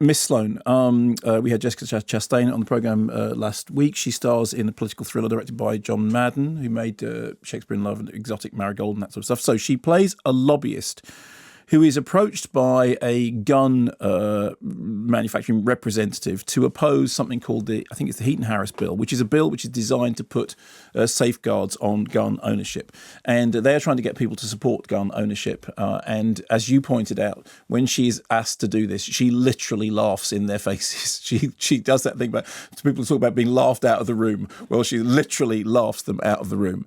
Miss Sloane. We had Jessica Chastain on the programme last week. She stars in a political thriller directed by John Madden, who made Shakespeare in Love and Exotic Marigold and that sort of stuff. So she plays a lobbyist who is approached by a gun manufacturing representative to oppose something called I think it's the Heaton-Harris bill, which is a bill which is designed to put safeguards on gun ownership. And they are trying to get people to support gun ownership. And as you pointed out, when she's asked to do this, she literally laughs in their faces. She does that thing about people talk about being laughed out of the room. Well, she literally laughs them out of the room.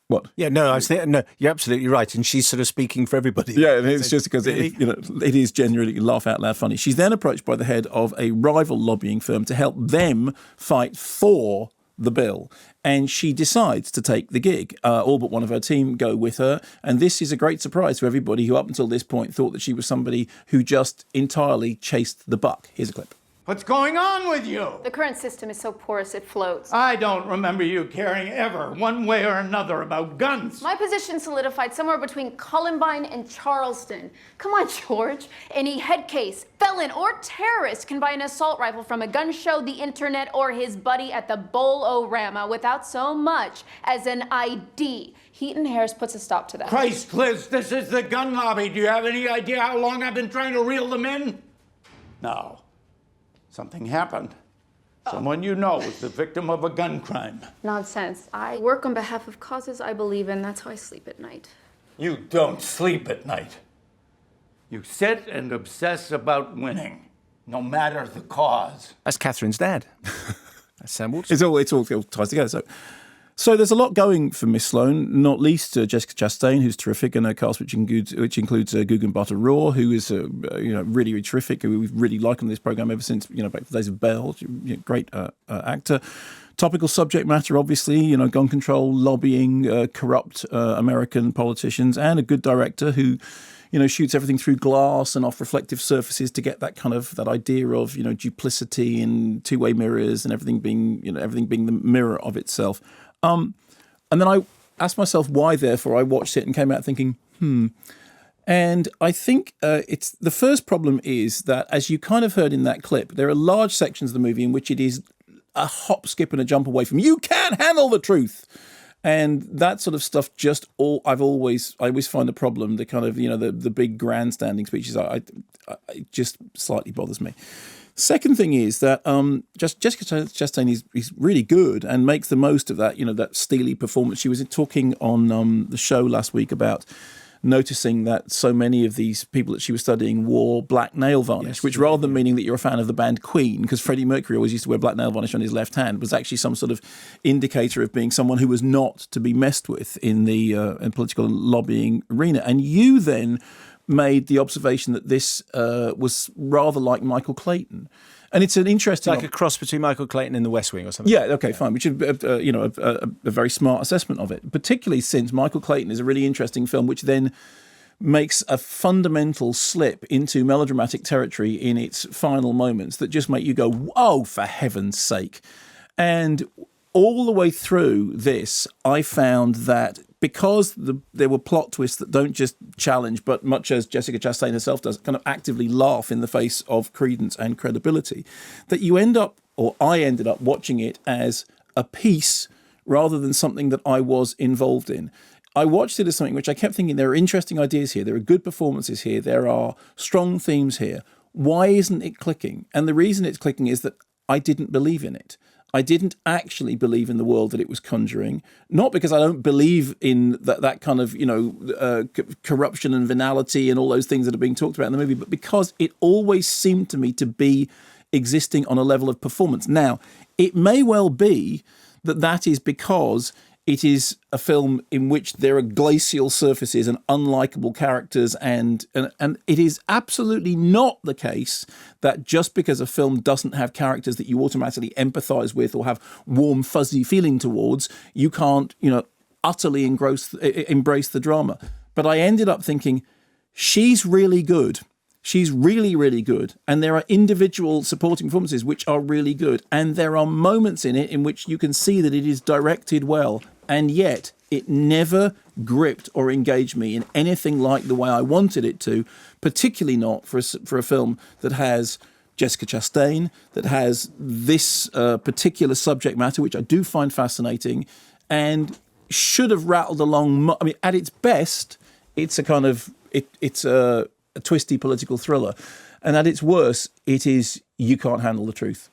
What? Yeah, no, I was thinking, no, you're absolutely right. And she's sort of speaking for everybody. Yeah, and it's just because it is genuinely laugh out loud funny. She's then approached by the head of a rival lobbying firm to help them fight for the bill. And she decides to take the gig. All but one of her team go with her. And this is a great surprise to everybody who up until this point thought that she was somebody who just entirely chased the buck. Here's a clip. What's going on with you? The current system is so porous it floats. I don't remember you caring ever, one way or another, about guns. My position solidified somewhere between Columbine and Charleston. Come on, George. Any head case, felon, or terrorist can buy an assault rifle from a gun show, the internet, or his buddy at the Bowl-O-Rama without so much as an ID. Heaton-Harris puts a stop to that. Christ, Liz, this is the gun lobby. Do you have any idea how long I've been trying to reel them in? No. Something happened. Someone you know was the victim of a gun crime. Nonsense. I work on behalf of causes I believe in. That's how I sleep at night. You don't sleep at night. You sit and obsess about winning, no matter the cause. That's Catherine's dad. That's Sam Walton. It all ties together. So there's a lot going for Miss Sloane, not least Jessica Chastain, who's terrific, and her cast, which includes Mbatha-Raw, who is really, really terrific, who we've really liked on this programme ever since back to the days of Belle. Great actor. Topical subject matter, obviously, gun control, lobbying, corrupt American politicians, and a good director who shoots everything through glass and off reflective surfaces to get that idea of duplicity and two-way mirrors and everything being the mirror of itself. And then I asked myself why, therefore, I watched it and came out thinking, And I think it's the first problem is that, as you kind of heard in that clip, there are large sections of the movie in which it is a hop, skip and a jump away from, you can't handle the truth. And that sort of stuff I always find a problem, the kind of, the big grandstanding speeches, it just slightly bothers me. Second thing is that Jessica Chastain is really good and makes the most of that, that steely performance. She was talking on the show last week about noticing that so many of these people that she was studying wore black nail varnish, which rather than meaning that you're a fan of the band Queen, because Freddie Mercury always used to wear black nail varnish on his left hand, was actually some sort of indicator of being someone who was not to be messed with in the political and lobbying arena. And you then made the observation that this was rather like Michael Clayton. And it's an interesting... Like a cross between Michael Clayton and The West Wing or something. Yeah, okay, fine. Which is, a very smart assessment of it, particularly since Michael Clayton is a really interesting film, which then makes a fundamental slip into melodramatic territory in its final moments that just make you go, oh, for heaven's sake. And all the way through this, I found that because there were plot twists that don't just challenge, but much as Jessica Chastain herself does, kind of actively laugh in the face of credence and credibility, that I ended up watching it as a piece rather than something that I was involved in. I watched it as something which I kept thinking, there are interesting ideas here, there are good performances here, there are strong themes here. Why isn't it clicking? And the reason it's clicking is that I didn't believe in it. I didn't actually believe in the world that it was conjuring, not because I don't believe in that kind of, corruption and venality and all those things that are being talked about in the movie, but because it always seemed to me to be existing on a level of performance. Now, it may well be that is because it is a film in which there are glacial surfaces and unlikable characters, and it is absolutely not the case that just because a film doesn't have characters that you automatically empathise with or have warm, fuzzy feeling towards, you can't, utterly embrace the drama. But I ended up thinking, she's really good. She's really, really good. And there are individual supporting performances which are really good. And there are moments in it in which you can see that it is directed well. And yet it never gripped or engaged me in anything like the way I wanted it to, particularly not for a film that has Jessica Chastain, that has this particular subject matter, which I do find fascinating, and should have rattled along. I mean, at its best, it's a kind of it's a twisty political thriller, and at its worst, it is you can't handle the truth.